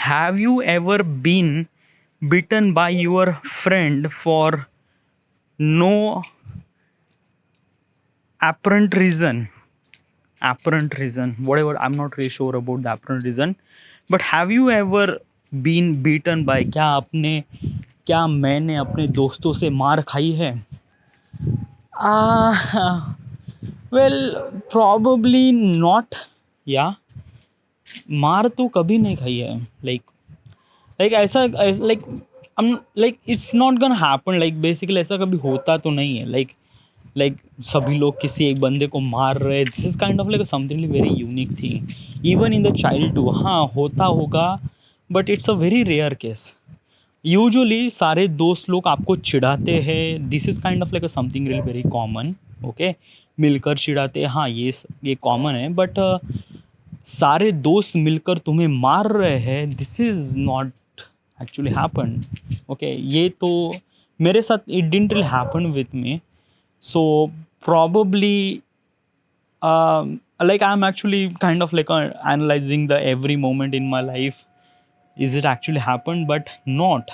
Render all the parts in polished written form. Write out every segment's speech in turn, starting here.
have you ever been bitten by your friend for no apparent reason? Apparent reason, whatever, I'm not really sure about the apparent reason, but have you ever been beaten by, क्या मैंने अपने दोस्तों से मार खाई है? Well, probably not. या मार तो कभी नहीं खाई है, लाइक ऐसा, like it's not gonna happen, like basically ऐसा कभी होता तो नहीं है, लाइक सभी लोग किसी एक बंदे को मार रहे, this is kind of like something very unique thing even in the child too. हाँ, होता होगा, but it's a very rare case. Usually सारे दोस्त लोग आपको चिढ़ाते हैं, this is kind of like something really very common. Okay, मिलकर चिढ़ाते हैं, हाँ ये कॉमन है, बट सारे दोस्त मिलकर तुम्हें मार रहे हैं, this is not actually happen. Okay, ये तो मेरे साथ it didn't really happen with me, so probably like I'm actually kind of like analyzing the every moment in my life, is it actually happened, but not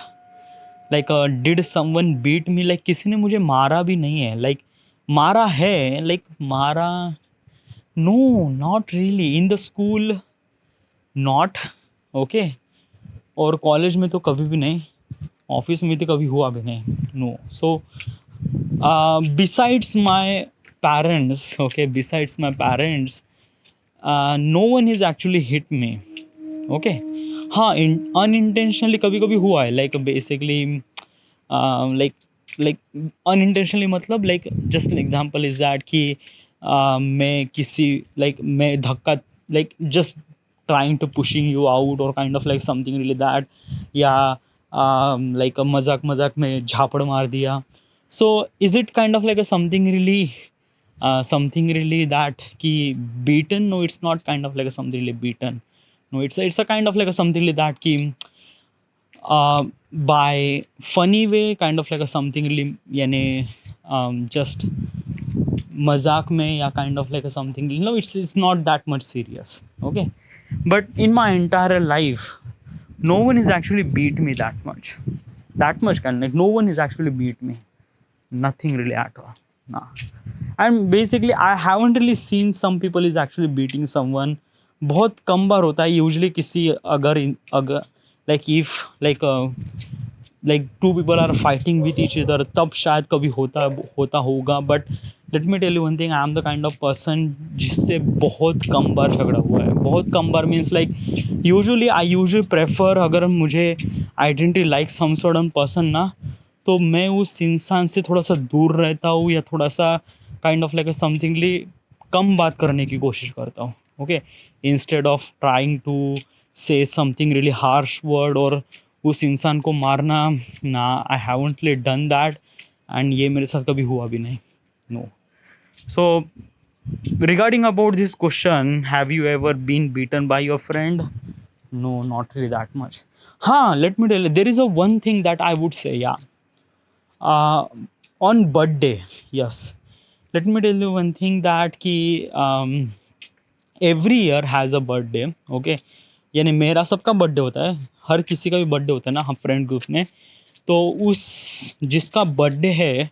like did someone beat me, like किसी ने मुझे मारा भी नहीं है, like मारा है, like मारा, no, not really in the school, not okay, और कॉलेज में तो कभी भी नहीं, ऑफिस में तो कभी हुआ भी नहीं, no. So besides my parents, okay, besides my parents, no one has actually hit me. Okay, हाँ, unintentionally कभी कभी हुआ है, like basically like unintentionally मतलब like just an example is that कि मैं किसी like मैं धक्का, like just trying to pushing you out or kind of like something really that, या like मजाक मजाक में झापड़ मार दिया. So is it kind of like a something really that ki beaten? No, it's not kind of like a something really beaten. No, it's a kind of like a something like that ki by funny way, kind of like a something really यानी just मजाक में, या kind of like a something, you know, it's not that much serious. Okay, but in my entire life no one has actually beat me that much kind, like no one has actually beat me, nothing really at all. Nah. And basically I haven't really seen some people is actually beating someone. बहुत कम बार होता है usually किसी, अगर like if like two people are fighting with each other, तब शायद कभी होता होगा, but let me tell you one thing, I am the kind of person जिससे बहुत कम बार झगड़ा हुआ है, बहुत कम बार means like usually I usually prefer, अगर मुझे identity like some certain person ना, तो मैं उस इंसान से थोड़ा सा दूर रहता हूँ, या थोड़ा सा काइंड ऑफ लाइक समथिंगली कम बात करने की कोशिश करता हूँ. Okay, instead of trying to say something really harsh word और उस इंसान को मारना, ना, I haven't done that, and ये मेरे साथ कभी हुआ भी नहीं, no. So regarding about this question, have you ever been beaten by your friend? No, not really that much. Let me tell you, there is a one thing that I would say, uh, on birthday, yes, let me tell you one thing that ki every year has a birthday. Okay, यानी मेरा सबका birthday होता है, हर किसी का भी birthday होता है ना, हम फ्रेंड ग्रुप में, तो उस जिसका बर्थडे है,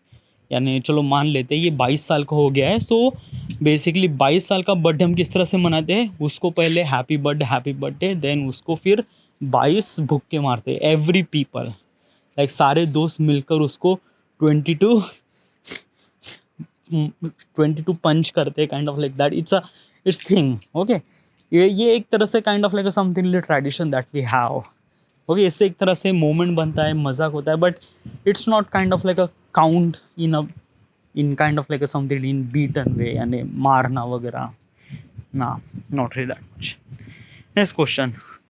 यानी चलो मान लेते हैं ये 22 साल का हो गया है, सो बेसिकली 22 साल का बर्थडे हम किस तरह से मनाते हैं, उसको पहले हैप्पी बर्थडे, देन उसको फिर 22 भुक्के मारते हैं, एवरी पीपल, लाइक सारे दोस्त मिलकर उसको 22 पंच करते, kind of like that, it's thing. Okay, ये एक तरह से kind of like something tradition that we have. Okay, इससे एक तरह से मोमेंट बनता है, मजाक होता है, but it's not kind of like a count in kind of like something in beaten way, यानी मारना वगैरह, ना, not really that much. Next question.